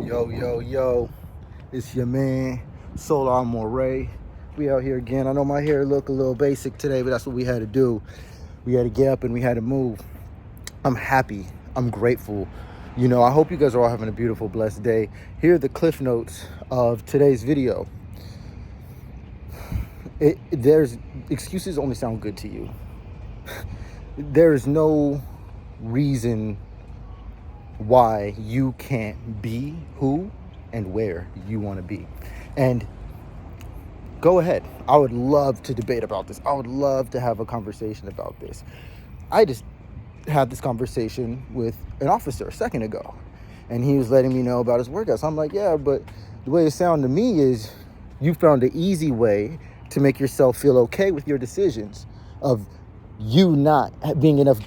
Yo, it's your man, Soular Moray. We out here again. I know my hair look a little basic today, but that's what we had to do. We had to get up and we had to move. I'm happy. I'm grateful. I hope you guys are all having a beautiful, blessed day. Here are the cliff notes of today's video. There's excuses only sound good to you. There's no reason why you can't be who and where you want to be. And go ahead. I would love to debate about this. I would love to have a conversation about this. I just had this conversation with an officer a second ago, and he was letting me know about his workouts. I'm like, yeah, but the way it sounded to me is you found an easy way to make yourself feel okay with your decisions of you not having enough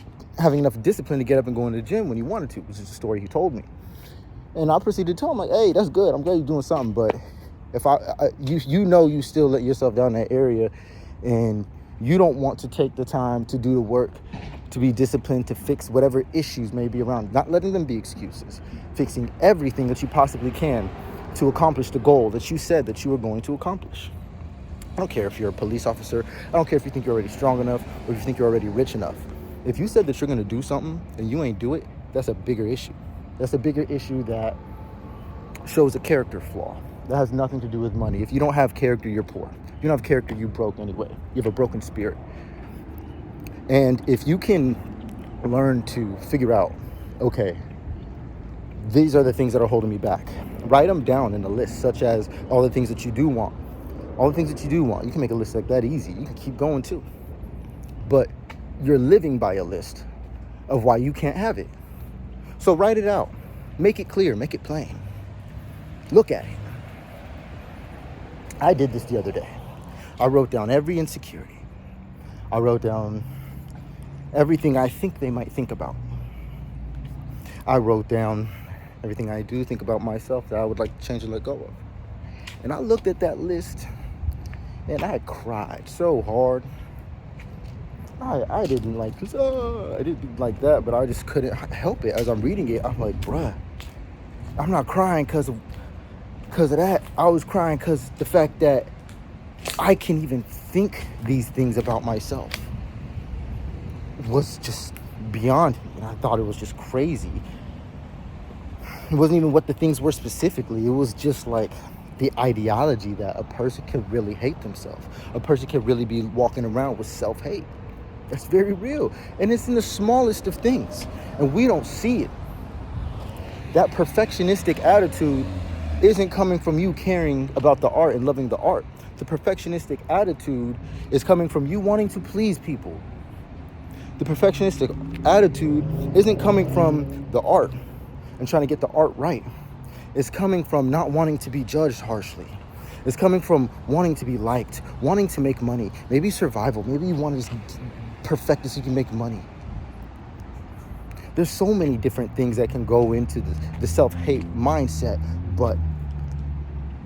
discipline to get up and go into the gym when you wanted to, which is the story he told me. And I proceeded to tell him, like, hey, that's good. I'm glad you're doing something. But if you still let yourself down that area, and you don't want to take the time to do the work, to be disciplined, to fix whatever issues may be around, not letting them be excuses, fixing everything that you possibly can to accomplish the goal that you said that you were going to accomplish. I don't care if you're a police officer. I don't care if you think you're already strong enough or if you think you're already rich enough. If you said that you're going to do something and you ain't do it, that's a bigger issue. That's a bigger issue that shows a character flaw. That has nothing to do with money. If you don't have character, you're poor. If you don't have character, you're broke anyway. You have a broken spirit. And if you can learn to figure out, okay, these are the things that are holding me back. Write them down in a list, such as all the things that you do want. All the things that you do want. You can make a list like that easy. You can keep going too. But you're living by a list of why you can't have it. So write it out. Make it clear. Make it plain. Look at it. I did this the other day. I wrote down every insecurity. I wrote down everything I think they might think about me. I wrote down everything I do think about myself that I would like to change and let go of. And I looked at that list and I cried so hard. I didn't like this. I didn't like that, but I just couldn't help it. As I'm reading it, I'm like, bruh, I'm not crying because of that. I was crying because the fact that I can even think these things about myself was just beyond me. And I thought it was just crazy. It wasn't even what the things were specifically. It was just like the ideology that a person can really hate themselves. A person can really be walking around with self-hate. That's very real. And it's in the smallest of things. And we don't see it. That perfectionistic attitude isn't coming from you caring about the art and loving the art. The perfectionistic attitude is coming from you wanting to please people. The perfectionistic attitude isn't coming from the art and trying to get the art right. It's coming from not wanting to be judged harshly. It's coming from wanting to be liked, wanting to make money, maybe survival. Maybe you want to just perfect it so you can make money. There's so many different things that can go into the self-hate mindset, but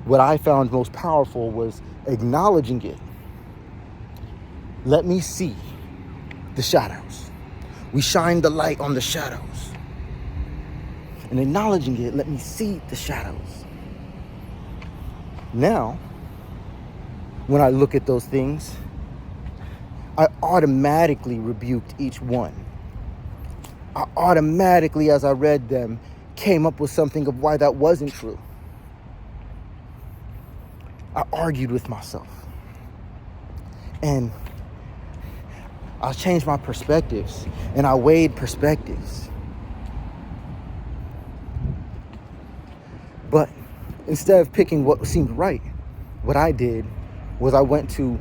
what I found most powerful was acknowledging it. Let me see the shadows. We shine the light on the shadows. And acknowledging it, let me see the shadows. Now, when I look at those things, I automatically rebuked each one. I automatically, as I read them, came up with something of why that wasn't true. I argued with myself. And I changed my perspectives. And I weighed perspectives. But instead of picking what seemed right, what I did was I went to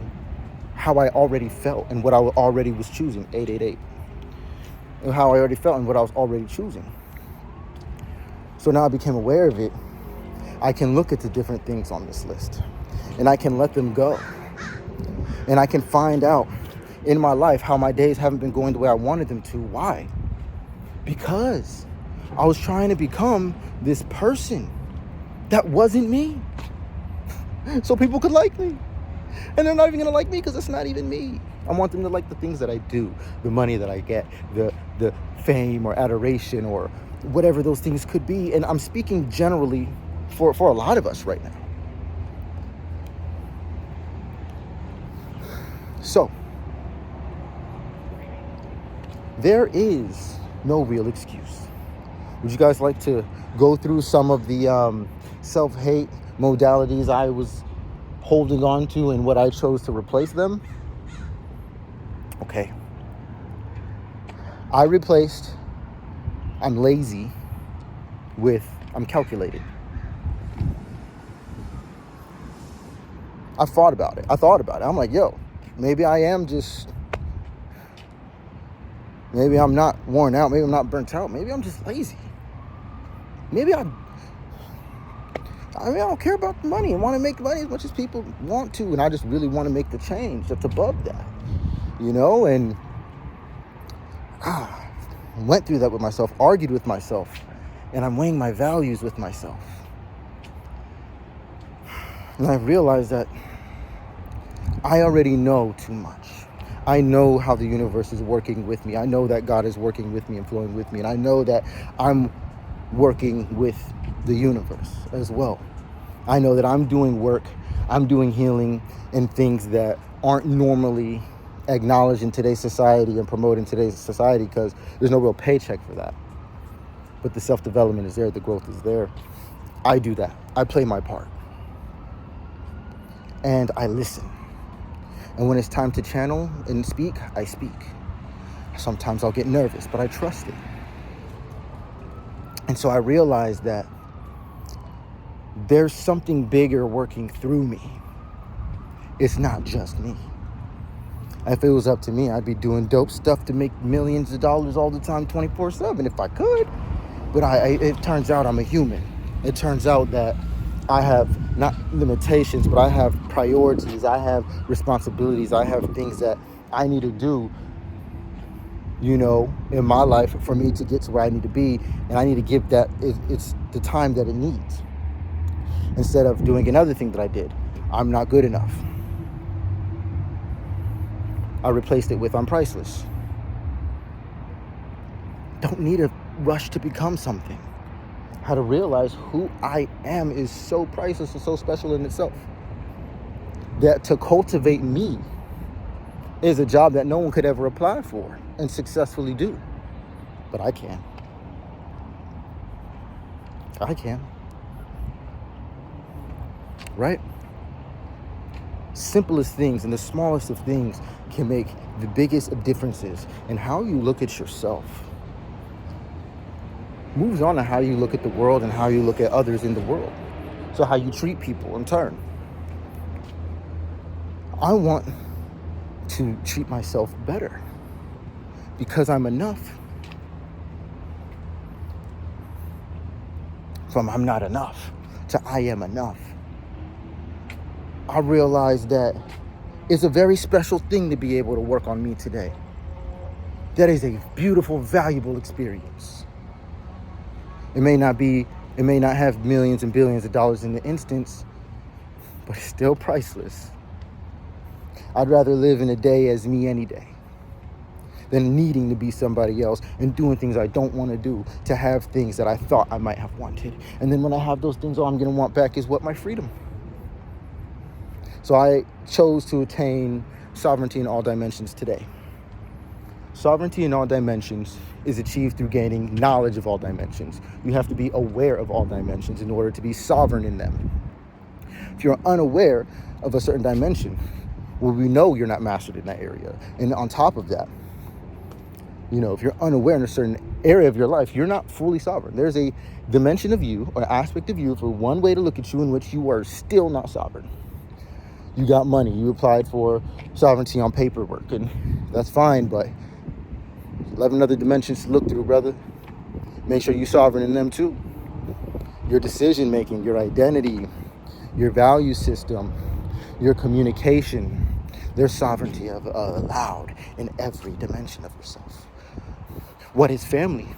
how I already felt and what I already was choosing, 888. And how I already felt and what I was already choosing. So now I became aware of it. I can look at the different things on this list and I can let them go. And I can find out in my life how my days haven't been going the way I wanted them to. Why? Because I was trying to become this person that wasn't me. So people could like me. And they're not even going to like me because it's not even me. I want them to like the things that I do, the money that I get, the fame or adoration or whatever those things could be. And I'm speaking generally for a lot of us right now. So, there is no real excuse. Would you guys like to go through some of the self-hate modalities I was holding on to and what I chose to replace them? Okay. I replaced I'm lazy with I'm calculated. I thought about it. I'm like, yo, maybe I'm not worn out. Maybe I'm not burnt out. Maybe I'm just lazy. Maybe I don't care about the money and want to make money as much as people want to. And I just really want to make the change that's above that, and went through that with myself, argued with myself, and I'm weighing my values with myself. And I realized that I already know too much. I know how the universe is working with me. I know that God is working with me and flowing with me. And I know that I'm working with the universe as well. I know that I'm doing work, I'm doing healing and things that aren't normally acknowledged in today's society and promoted in today's society because there's no real paycheck for that. But the self-development is there, the growth is there. I do that. I play my part. And I listen. And when it's time to channel and speak, I speak. Sometimes I'll get nervous, but I trust it. And so I realized that there's something bigger working through me. It's not just me. If it was up to me, I'd be doing dope stuff to make millions of dollars all the time, 24/7, if I could. But it turns out I'm a human. It turns out that I have not limitations, but I have priorities. I have responsibilities. I have things that I need to do, in my life for me to get to where I need to be. And I need to give that, it's the time that it needs. Instead of doing another thing that I did. I'm not good enough. I replaced it with I'm priceless. Don't need a rush to become something. How to realize who I am is so priceless and so special in itself. That to cultivate me is a job that no one could ever apply for and successfully do. But I can. Right? Simplest things and the smallest of things can make the biggest of differences in how you look at yourself. Moves on to how you look at the world and how you look at others in the world. So how you treat people in turn. I want to treat myself better because I'm enough. From I'm not enough to I am enough. I realized that it's a very special thing to be able to work on me today. That is a beautiful, valuable experience. It may not have millions and billions of dollars in the instance, but it's still priceless. I'd rather live in a day as me any day than needing to be somebody else and doing things I don't want to do to have things that I thought I might have wanted. And then when I have those things, all I'm going to want back is what? My freedom. So I chose to attain sovereignty in all dimensions today. Sovereignty in all dimensions is achieved through gaining knowledge of all dimensions. You have to be aware of all dimensions in order to be sovereign in them. If you're unaware of a certain dimension, well, we know you're not mastered in that area. And on top of that, if you're unaware in a certain area of your life, you're not fully sovereign. There's a dimension of you or aspect of you for one way to look at you in which you are still not sovereign. You got money. You applied for sovereignty on paperwork, and that's fine, but 11 other dimensions to look through, brother. Make sure you're sovereign in them too. Your decision making, your identity, your value system, your communication, there's sovereignty allowed in every dimension of yourself. What is family?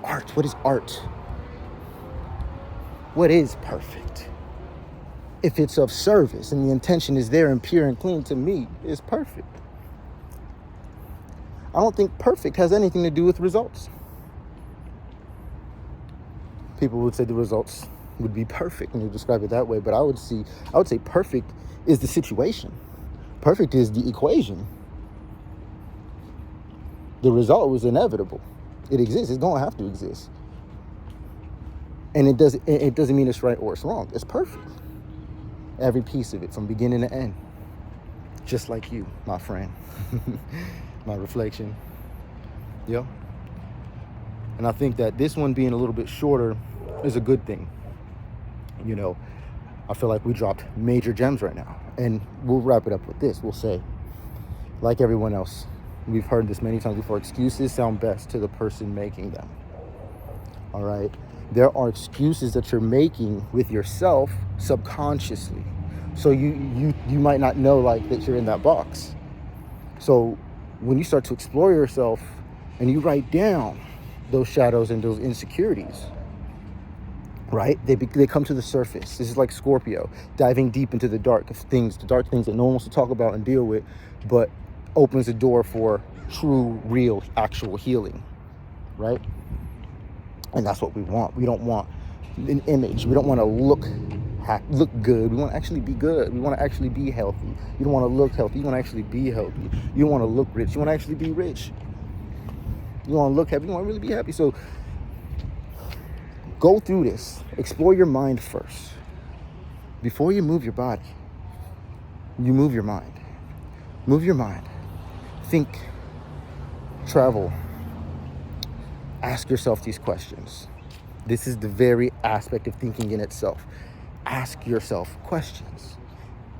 Art. What is art? What is perfect? If it's of service and the intention is there and pure and clean, to me, is perfect. I don't think perfect has anything to do with results. People would say the results would be perfect, and you describe it that way. But I would say perfect is the situation. Perfect is the equation. The result was inevitable. It exists. It's going to have to exist. And it doesn't mean it's right or it's wrong. It's perfect. Every piece of it, from beginning to end. Just like you, my friend. My reflection. Yeah. And I think that this one being a little bit shorter is a good thing. You know, I feel like we dropped major gems right now. And we'll wrap it up with this. We'll say, like everyone else, we've heard this many times before, excuses sound best to the person making them. All right? There are excuses that you're making with yourself subconsciously. So you might not know, like, that you're in that box. So when you start to explore yourself and you write down those shadows and those insecurities, right? They come to the surface. This is like Scorpio, diving deep into the dark things that no one wants to talk about and deal with, but opens the door for true, real, actual healing, right? And that's what we want. We don't want an image. We don't want to look good. We want to actually be good. We want to actually be healthy. You don't want to look healthy. You want to actually be healthy. You don't want to look rich. You want to actually be rich. You want to look happy. You want to really be happy. So go through this. Explore your mind first. Before you move your body, you move your mind. Move your mind. Think. Travel. Ask yourself these questions. This is the very aspect of thinking in itself. Ask yourself questions.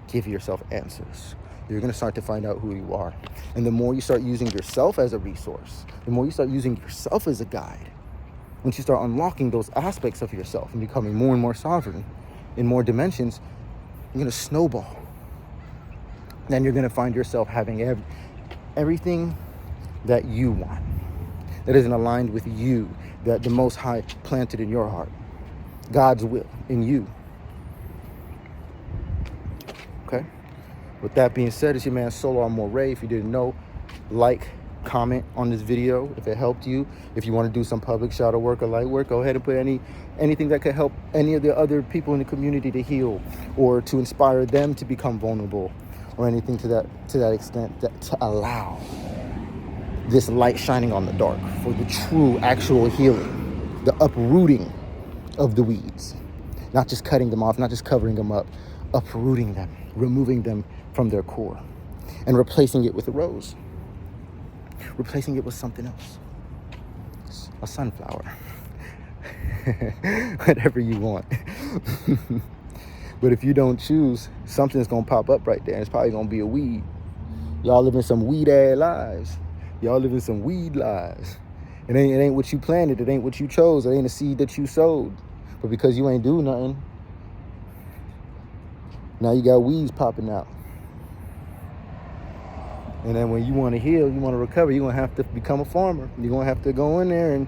Give yourself answers. You're going to start to find out who you are. And the more you start using yourself as a resource, the more you start using yourself as a guide, once you start unlocking those aspects of yourself and becoming more and more sovereign in more dimensions, you're going to snowball. Then you're going to find yourself having everything that you want, that isn't aligned with you, that the Most High planted in your heart, God's will in you. Okay? With that being said, it's your man Soular Moray. If you didn't know, like, comment on this video if it helped you. If you want to do some public shadow work or light work, go ahead and put anything that could help any of the other people in the community to heal or to inspire them to become vulnerable or anything to that extent, to allow this light shining on the dark for the true actual healing, the uprooting of the weeds, not just cutting them off, not just covering them up, uprooting them, removing them from their core and replacing it with a rose, replacing it with something else, a sunflower, whatever you want. But if you don't choose, something's gonna pop up right there. It's probably gonna be a weed. Y'all living some weed-ass lives. Y'all living some weed lives. It ain't what you planted. It ain't what you chose. It ain't a seed that you sowed. But because you ain't do nothing, now you got weeds popping out. And then when you want to heal, you want to recover, you're going to have to become a farmer. You're going to have to go in there and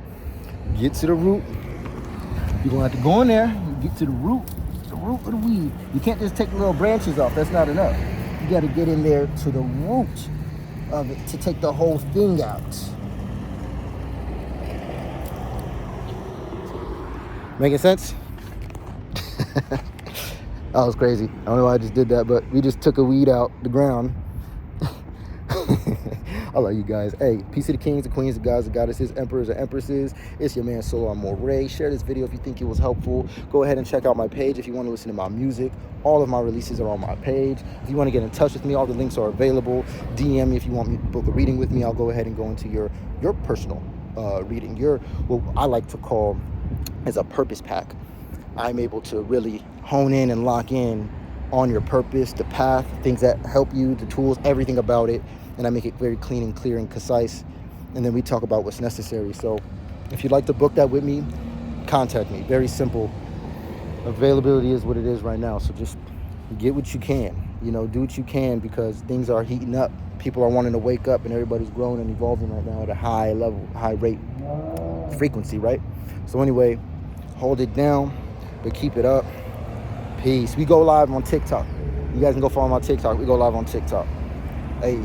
get to the root. You're going to have to go in there and get to the root of the weed. You can't just take the little branches off. That's not enough. You got to get in there to the root of it to take the whole thing out. Making sense? That was crazy. I don't know why I just did that, but we just took a weed out the ground. I love you guys. Hey, peace to the kings, the queens, the gods, the goddesses, emperors, and empresses. It's your man Soular Moray. Share this video if you think it was helpful. Go ahead and check out my page if you want to listen to my music. All of my releases are on my page. If you want to get in touch with me, all the links are available. DM me if you want me to book a reading with me. I'll go ahead and go into your personal reading. What I like to call as a purpose pack. I'm able to really hone in and lock in on your purpose, the path, things that help you, the tools, everything about it. And I make it very clean and clear and concise. And then we talk about what's necessary. So if you'd like to book that with me, contact me. Very simple. Availability is what it is right now. So just get what you can, do what you can, because things are heating up. People are wanting to wake up and everybody's growing and evolving right now at a high level, high rate, frequency, right? So anyway, hold it down, but keep it up. Peace. We go live on TikTok. You guys can go follow my TikTok. We go live on TikTok. Hey.